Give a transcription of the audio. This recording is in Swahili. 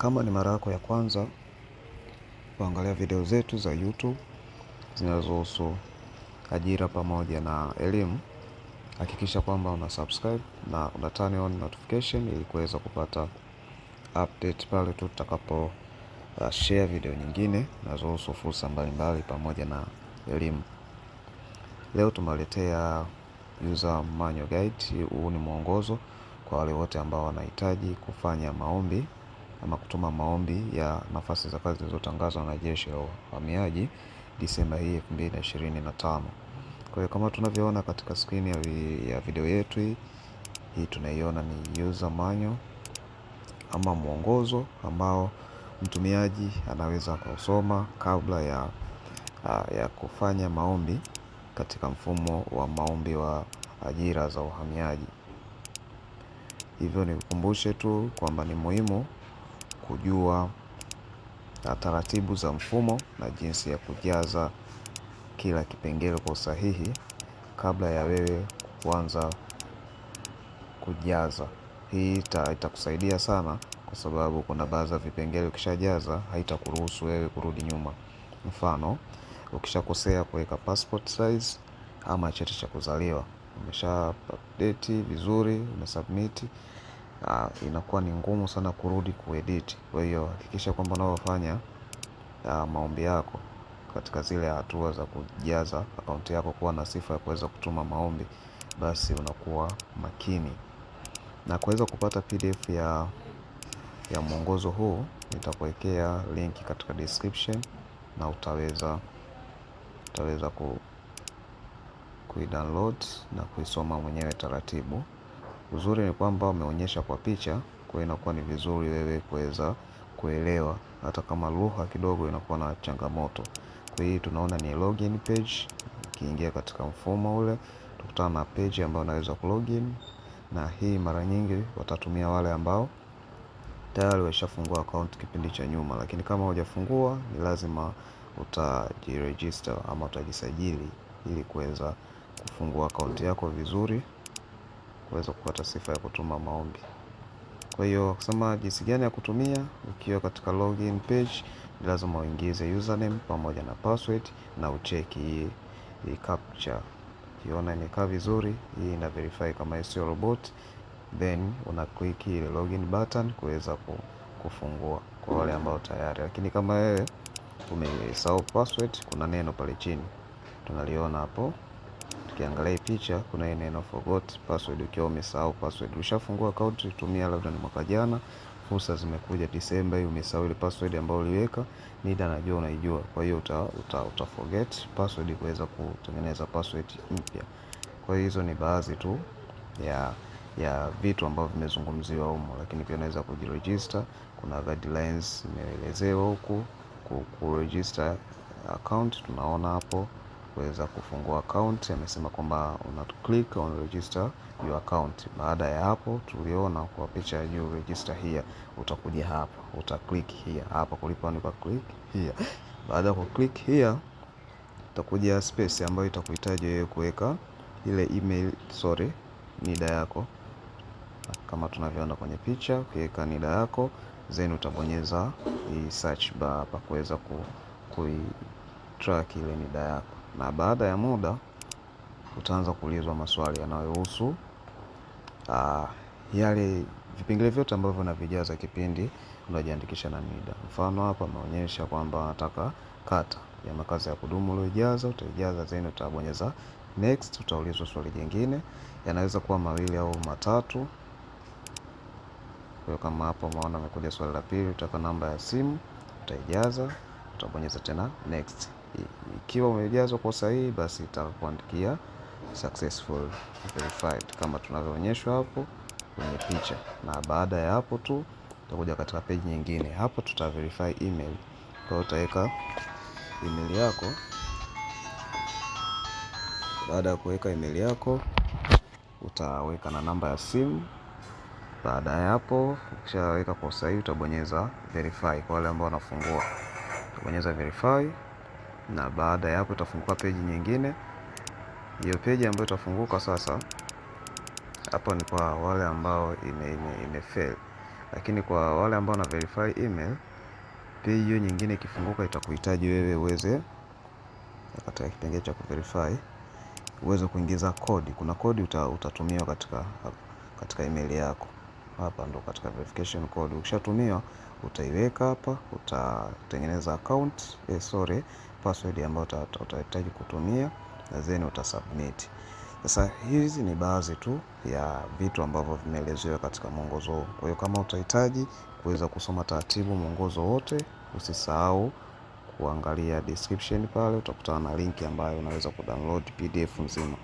Kama ni mara yako ya kwanza kuangalia video zetu za YouTube zinazohusu ajira pamoja na elimu, hakikisha kwamba una subscribe na una turn on notification ili kuweza kupata update pale tu tutakapo share video nyingine zinazohusu fursa mbalimbali pamoja na elimu. Leo tumewaletea user manual guide. Huu ni mwongozo kwa wale wote ambao wanahitaji kufanya maombi ama kutuma maombi ya nafasi za kazi zilizotangazwa na Jeshi la Uhamiaji Disemba hii 2025. Kwa hiyo kama tunavyoona katika screen ya video yetu hii tunaiona ni user manual ama mwongozo ambao mtumiaji anaweza kusoma kabla ya kufanya maombi katika mfumo wa maombi wa ajira za uhamiaji. Hivyo nikukumbushe tu kwamba ni muhimu kujua taratibu za mfumo na jinsi ya kujaza kila kipengele kwa usahihi kabla ya wewe kuanza kujaza. Hii itakusaidia sana kwa sababu kuna baadhi ya vipengele ukishajaza haitakuruhusu wewe kurudi nyuma. Mfano, ukishakosea kuweka passport size ama cheti cha kuzaliwa, umesha update vizuri, umesubmit, inakuwa ni ngumu sana kurudi kuedit. Kwa hiyo hakikisha kwamba unapofanya maombi yako katika zile hatua za kujaza akaunti yako kuwa na sifa ya kuweza kutuma maombi, basi unakuwa makini. Na kuweza kupata PDF ya mwongozo huu nitakuwekea link katika description na utaweza kuidownload na kuisoma mwenyewe taratibu. Uzuri ni kwamba umeonyesha kwa picha, kwa hiyo inakuwa ni vizuri wewe kuweza kuelewa hata kama lugha kidogo inakuwa na changamoto. Kwa hiyo tunaona ni login page. Ukiingia katika mfumo ule utakutana na page ambayo unaweza kulogin, na hii mara nyingi watatumia wale ambao tayari washafungua account kipindi cha nyuma, lakini kama hujafungua ni lazima utajiregister ama utajisajili ili kuweza kufungua account yako vizuri, kuweza kupata sifa ya kutuma maombi. Kwa hiyo kusema jinsi gani ya kutumia, ukiwa katika login page ni lazima uingize username pamoja na password na ucheki hii captcha. Ukiona imekaa vizuri, hii ina verify kama sio robot, then una click ile login button kuweza kufungua kwa wale ambao tayari. Lakini kama wewe umesahau password, kuna neno pale chini tunaliona hapo. Tukiangalia picha kuna neno forgot password. Ukiwa umesahau password, ushafungua account, tumia labda ni mwaka jana, fursa zimekuja Disemba hii, umesahau ile password ambayo uliweka, NIDA najua unaijua. Kwa hiyo uta forget password kuweza kutengeneza password mpya. Kwa hiyo hizo ni baadhi tu ya vitu ambavyo vimezungumziwa humo, lakini pia unaweza kujiregister. Kuna guidelines imeelezewa huku kuregister account, tunaona hapo kuweza kufungua account. Amesema kwamba una click on register your account. Baada ya hapo tuliona kwa picha ya juu register here, utakuja hapa uta click here, hapa kulipo ni kwa click here. Baada ya ku click here utakuja space ambayo itakuhitaji wewe kuweka ile email, NIDA yako kama tunavyoona kwenye picha. Ukiweka NIDA yako then utabonyeza hii search bar hapa kuweza track ile NIDA yako, na baada ya muda utaanza kuulizwa maswali yanayohusu yale vipengele vyote ambavyo unavijaza kipindi unajiandikisha na NIDA. Mfano hapa ameonyesha kwamba nataka kata ya makazi ya kudumu uliojaza, utaijaza then utabonyeza next. Utaulizwa swali jingine, yanaweza kuwa mawili au matatu. Kwa hiyo kama hapo umeona amekuja swali la pili, utaka namba ya simu, utaijaza, utabonyeza tena next. Ikiwa umejaza kwa sahihi, basi itakuandikia successful verified kama tunavyoonyeshwa hapo kwenye picha. Na baada ya hapo tu utakuja katika page nyingine. Hapo tuta verify email. Kwa hiyo utaweka email yako. Baada ya kuweka email yako utaweka na namba ya simu. Baada ya hapo ukishaweka kwa sahihi utabonyeza verify. Kwa wale ambao wanafungua utabonyeza verify, na baada ya hapo utafunguka page nyingine. Hiyo page ambayo itafunguka sasa hapo ni kwa wale ambao imefail. Lakini kwa wale ambao na verify email, pia hiyo nyingine ikifunguka itakuhitaji wewe uweze katika kipengele cha kuverify uweze kuingiza kodi. Kuna kodi utatumiwa katika email yako. Hapa ndo katika verification code. Ukishatumiwa utaiweka hapa, utatengeneza account, password ambayo utahitaji kutumia, na then utasubmit. Sasa hizi ni baadhi tu ya vitu ambavyo vimeelezewa katika mwongozo huu. Kwa hiyo kama utahitaji kuweza kusoma taratibu mwongozo wote, usisahau kuangalia description pale, utakutana na link ambayo unaweza kudownload PDF nzima.